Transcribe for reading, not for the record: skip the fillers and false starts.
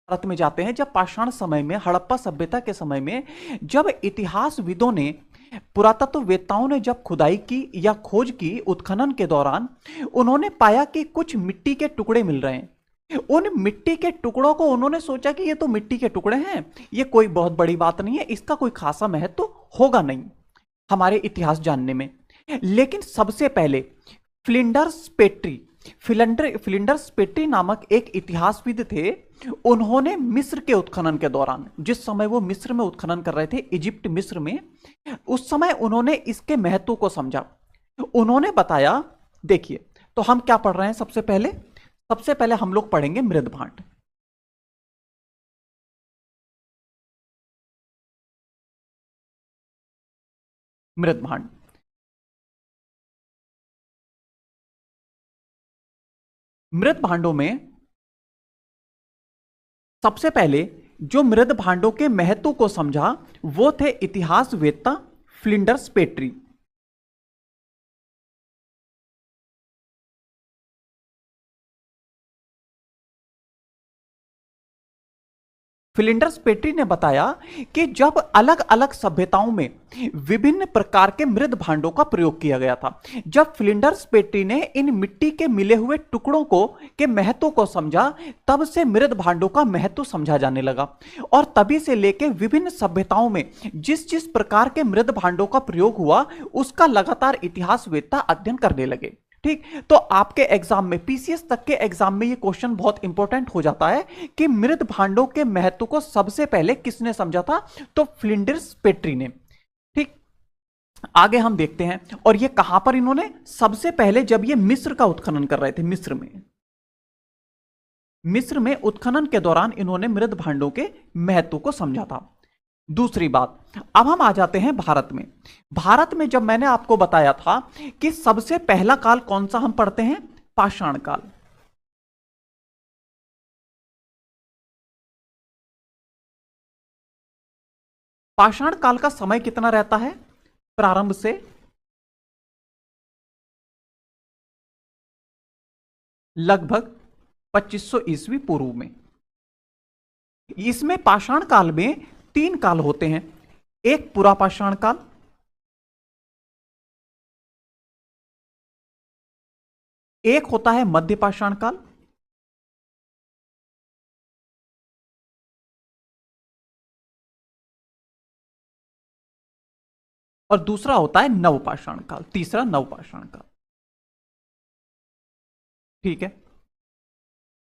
भारत में जाते हैं, जब पाषाण समय में, हड़प्पा सभ्यता के समय में, जब इतिहासविदों ने, पुरातत्ववेत्ताओं ने जब खुदाई की या खोज की उत्खनन के दौरान, उन्होंने पाया कि कुछ मिट्टी के टुकड़े मिल रहे हैं। उन मिट्टी के टुकड़ों को उन्होंने सोचा कि ये तो मिट्टी के टुकड़े हैं, ये कोई बहुत बड़ी बात नहीं है, इसका कोई खासा महत्व तो होगा नहीं हमारे इतिहास जानने में। लेकिन सबसे पहले फ्लिंडर्स पेट्री फ्लिंडर्स पेट्री नामक एक इतिहासविद थे। उन्होंने मिस्र के उत्खनन के दौरान, जिस समय वो मिस्र में उत्खनन कर रहे थे, इजिप्ट मिस्र में, उस समय उन्होंने इसके महत्व को समझा। उन्होंने बताया, देखिए, तो हम क्या पढ़ रहे हैं? सबसे पहले हम लोग पढ़ेंगे मृदभांड। मृदभांड मृद भांडों में सबसे पहले जो मृद भांडों के महत्व को समझा वो थे इतिहासवेत्ता फ्लिंडर्स पेट्री। फ्लिंडर्स पेट्री ने बताया कि जब अलग अलग सभ्यताओं में विभिन्न प्रकार के मृद भांडों का प्रयोग किया गया था, जब फ्लिंडर्स पेट्री ने इन मिट्टी के मिले हुए टुकड़ों को के महत्व को समझा, तब से मृद भांडों का महत्व समझा जाने लगा। और तभी से लेकर विभिन्न सभ्यताओं में जिस जिस प्रकार के मृद भांडों का प्रयोग हुआ, उसका लगातार इतिहासवेत्ता अध्ययन करने लगे। ठीक, तो आपके एग्जाम में, पीसीएस तक के एग्जाम में, ये क्वेश्चन बहुत इंपॉर्टेंट हो जाता है कि मृद भांडों के महत्व को सबसे पहले किसने समझा था? तो फ्लिंडर्स पेट्री ने। ठीक, आगे हम देखते हैं। और ये कहां पर इन्होंने सबसे पहले, जब ये मिस्र का उत्खनन कर रहे थे, मिस्र में उत्खनन के दौरान इन्होंने मृद भांडों के महत्व को समझा था। दूसरी बात, अब हम आ जाते हैं भारत में। भारत में जब मैंने आपको बताया था कि सबसे पहला काल कौन सा हम पढ़ते हैं? पाषाण काल। पाषाण काल का समय कितना रहता है? प्रारंभ से लगभग 2500 ईस्वी पूर्व में। इसमें पाषाण काल में 3 काल होते हैं। एक पुरा पाषाण काल, एक होता है मध्य पाषाण काल, और दूसरा होता है नवपाषाण काल, तीसरा नवपाषाण काल। ठीक है।